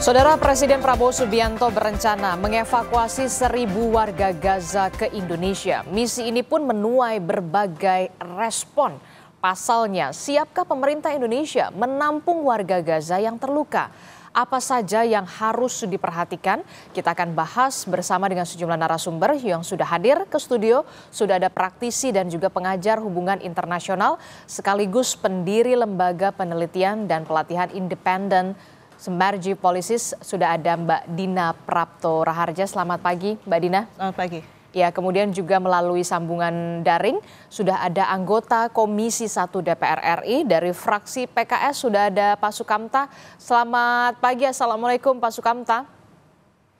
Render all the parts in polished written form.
Saudara Presiden Prabowo Subianto berencana mengevakuasi 1.000 warga Gaza ke Indonesia. Misi ini pun menuai berbagai respon. Pasalnya, siapkah pemerintah Indonesia menampung warga Gaza yang terluka? Apa saja yang harus diperhatikan? Kita akan bahas bersama dengan sejumlah narasumber yang sudah hadir ke studio. Sudah ada praktisi dan juga pengajar hubungan internasional sekaligus pendiri Lembaga Penelitian dan Pelatihan Independen Sembarji Polisis. Sudah ada Mbak Dina Prapto Raharja. Selamat pagi Mbak Dina. Selamat pagi. Ya, kemudian juga melalui sambungan daring sudah ada anggota Komisi 1 DPR RI dari fraksi PKS, sudah ada Pak Sukamta. Selamat pagi, Assalamualaikum Pak Sukamta.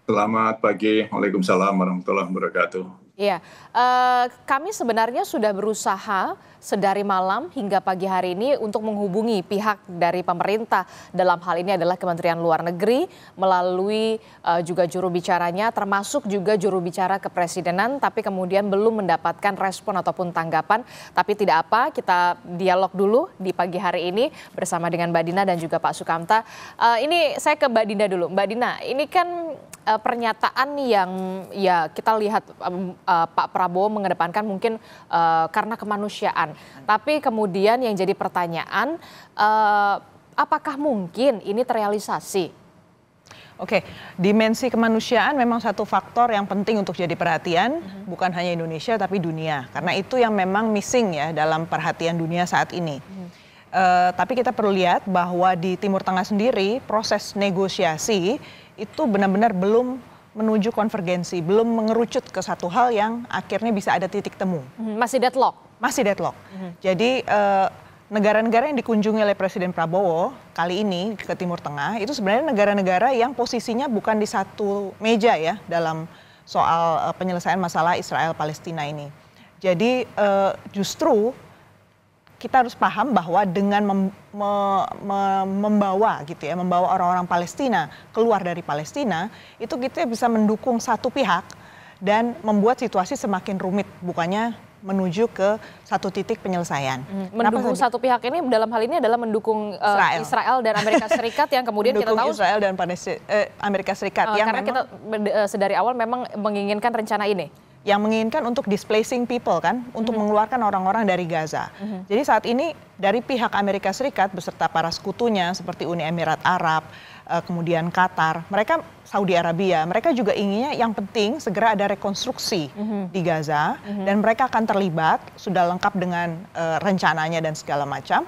Selamat pagi, Waalaikumsalam warahmatullahi wabarakatuh. Iya, kami sebenarnya sudah berusaha sedari malam hingga pagi hari ini untuk menghubungi pihak dari pemerintah. Dalam hal ini adalah Kementerian Luar Negeri melalui juga juru bicaranya, termasuk juga juru bicara kepresidenan, tapi kemudian belum mendapatkan respon ataupun tanggapan. Tapi tidak apa, kita dialog dulu di pagi hari ini bersama dengan Mbak Dina dan juga Pak Sukamta. Ini saya ke Mbak Dina dulu. Mbak Dina, ini kan pernyataan yang ya kita lihat Pak Prabowo mengedepankan mungkin karena kemanusiaan. Tapi kemudian yang jadi pertanyaan, apakah mungkin ini terrealisasi? Oke, dimensi kemanusiaan memang satu faktor yang penting untuk jadi perhatian, bukan hanya Indonesia tapi dunia. Karena itu yang memang missing ya dalam perhatian dunia saat ini. Tapi kita perlu lihat bahwa di Timur Tengah sendiri proses negosiasi itu benar-benar belum menuju konvergensi, belum mengerucut ke satu hal yang akhirnya bisa ada titik temu. Masih deadlock? Masih deadlock. Jadi negara-negara yang dikunjungi oleh Presiden Prabowo kali ini ke Timur Tengah itu sebenarnya negara-negara yang posisinya bukan di satu meja ya dalam soal penyelesaian masalah Israel-Palestina ini. Jadi justru kita harus paham bahwa dengan membawa gitu ya, membawa orang-orang Palestina keluar dari Palestina, itu kita bisa mendukung satu pihak dan membuat situasi semakin rumit, bukannya menuju ke satu titik penyelesaian. Mendukung satu pihak ini dalam hal ini adalah mendukung Israel dan Amerika Serikat yang kemudian kita tahu Israel dan Amerika Serikat yang karena kita sedari awal memang menginginkan rencana ini. Yang menginginkan untuk displacing people kan, untuk mengeluarkan orang-orang dari Gaza. Jadi saat ini dari pihak Amerika Serikat beserta para sekutunya seperti Uni Emirat Arab, kemudian Qatar, mereka Saudi Arabia, mereka juga inginnya yang penting segera ada rekonstruksi di Gaza dan mereka akan terlibat, sudah lengkap dengan rencananya dan segala macam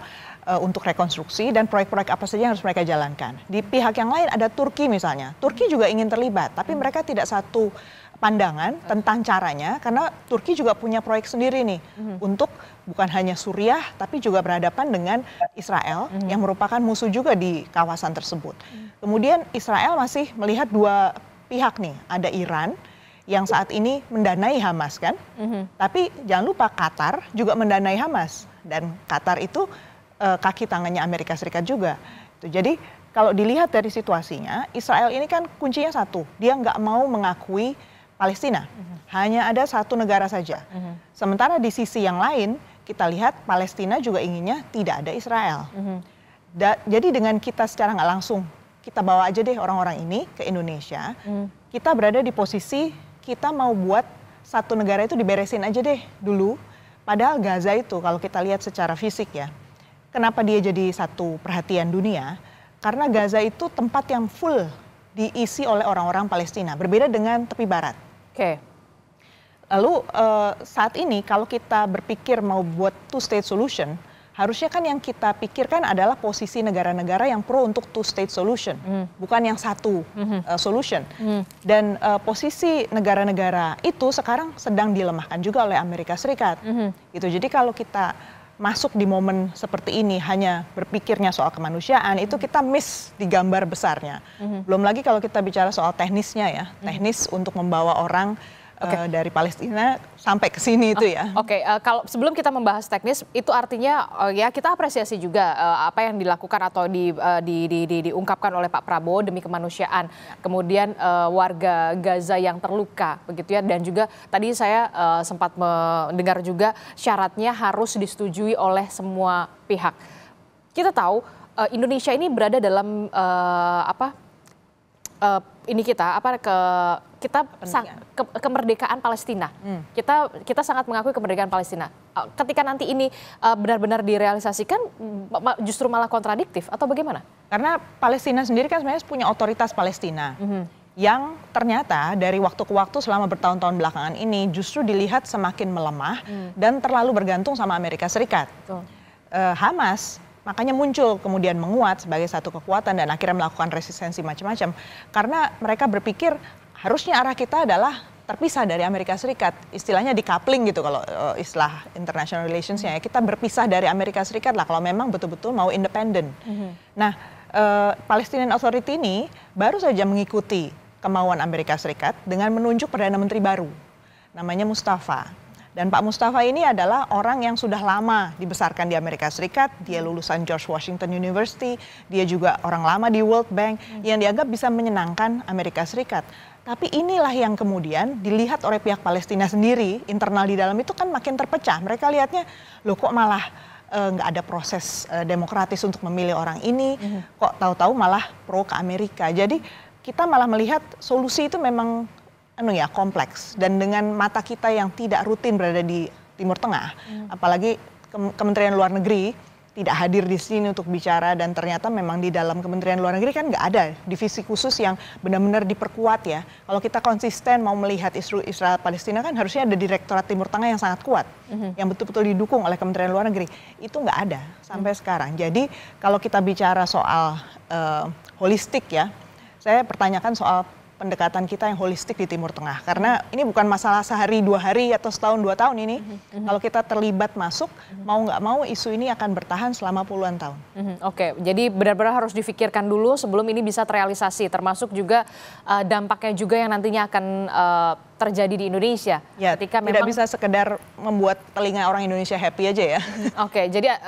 untuk rekonstruksi dan proyek-proyek apa saja yang harus mereka jalankan. Di pihak yang lain ada Turki misalnya, Turki juga ingin terlibat, tapi mereka tidak satu pandangan tentang caranya karena Turki juga punya proyek sendiri nih untuk bukan hanya Suriah tapi juga berhadapan dengan Israel yang merupakan musuh juga di kawasan tersebut. Kemudian Israel masih melihat dua pihak nih, ada Iran yang saat ini mendanai Hamas kan, tapi jangan lupa Qatar juga mendanai Hamas dan Qatar itu kaki tangannya Amerika Serikat juga. Jadi kalau dilihat dari situasinya, Israel ini kan kuncinya satu, dia nggak mau mengakui Palestina, hanya ada satu negara saja. Sementara di sisi yang lain kita lihat Palestina juga inginnya tidak ada Israel. Jadi dengan kita secara nggak langsung kita bawa aja deh orang-orang ini ke Indonesia, kita berada di posisi kita mau buat satu negara itu diberesin aja deh dulu. Padahal Gaza itu kalau kita lihat secara fisik ya, kenapa dia jadi satu perhatian dunia? Karena Gaza itu tempat yang full diisi oleh orang-orang Palestina, berbeda dengan tepi barat. Oke. Lalu saat ini kalau kita berpikir mau buat two-state solution, harusnya kan yang kita pikirkan adalah posisi negara-negara yang pro untuk two-state solution, bukan yang satu solution. Dan posisi negara-negara itu sekarang sedang dilemahkan juga oleh Amerika Serikat. Gitu. Jadi kalau kita masuk di momen seperti ini hanya berpikirnya soal kemanusiaan, itu kita miss di gambar besarnya. Belum lagi kalau kita bicara soal teknisnya ya, teknis untuk membawa orang dari Palestina sampai ke sini itu ya. Kalau sebelum kita membahas teknis, itu artinya ya kita apresiasi juga apa yang dilakukan atau diungkapkan oleh Pak Prabowo demi kemanusiaan. Kemudian warga Gaza yang terluka, begitu ya. Dan juga tadi saya sempat mendengar juga syaratnya harus disetujui oleh semua pihak. Kita tahu Indonesia ini berada dalam ini kita kemerdekaan Palestina. Kita sangat mengakui kemerdekaan Palestina. Ketika nanti ini benar-benar direalisasikan, justru malah kontradiktif atau bagaimana? Karena Palestina sendiri kan sebenarnya punya otoritas Palestina. Yang ternyata dari waktu ke waktu selama bertahun-tahun belakangan ini justru dilihat semakin melemah dan terlalu bergantung sama Amerika Serikat. Hamas makanya muncul kemudian menguat sebagai satu kekuatan dan akhirnya melakukan resistensi macam-macam. Karena mereka berpikir harusnya arah kita adalah terpisah dari Amerika Serikat. Istilahnya decoupling gitu kalau istilah international relationsnya ya. Kita berpisah dari Amerika Serikat lah kalau memang betul-betul mau independen. Nah, Palestinian Authority ini baru saja mengikuti kemauan Amerika Serikat dengan menunjuk Perdana Menteri baru. Namanya Mustafa. Dan Pak Mustafa ini adalah orang yang sudah lama dibesarkan di Amerika Serikat. Dia lulusan George Washington University. Dia juga orang lama di World Bank yang dianggap bisa menyenangkan Amerika Serikat. Tapi inilah yang kemudian dilihat oleh pihak Palestina sendiri, internal di dalam itu kan makin terpecah. Mereka lihatnya, loh kok malah nggak ada proses demokratis untuk memilih orang ini, kok tahu-tahu malah pro ke Amerika. Jadi kita malah melihat solusi itu memang kompleks, dan dengan mata kita yang tidak rutin berada di Timur Tengah, apalagi Kementerian Luar Negeri tidak hadir di sini untuk bicara, dan ternyata memang di dalam Kementerian Luar Negeri kan nggak ada divisi khusus yang benar-benar diperkuat ya. Kalau kita konsisten mau melihat isu Israel Palestina kan harusnya ada Direktorat Timur Tengah yang sangat kuat, yang betul-betul didukung oleh Kementerian Luar Negeri. Itu nggak ada sampai sekarang. Jadi kalau kita bicara soal holistik ya, saya pertanyakan soal pendekatan kita yang holistik di Timur Tengah. Karena ini bukan masalah sehari, 2 hari, atau setahun, 2 tahun ini. Kalau kita terlibat masuk, mau nggak mau isu ini akan bertahan selama puluhan tahun. Oke, jadi benar-benar harus difikirkan dulu sebelum ini bisa terrealisasi. Termasuk juga dampaknya juga yang nantinya akan terjadi di Indonesia. Ya, ketika tidak bisa sekedar membuat telinga orang Indonesia happy aja ya. Oke, jadi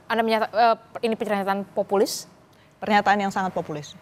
Anda ini pernyataan populis? Pernyataan yang sangat populis.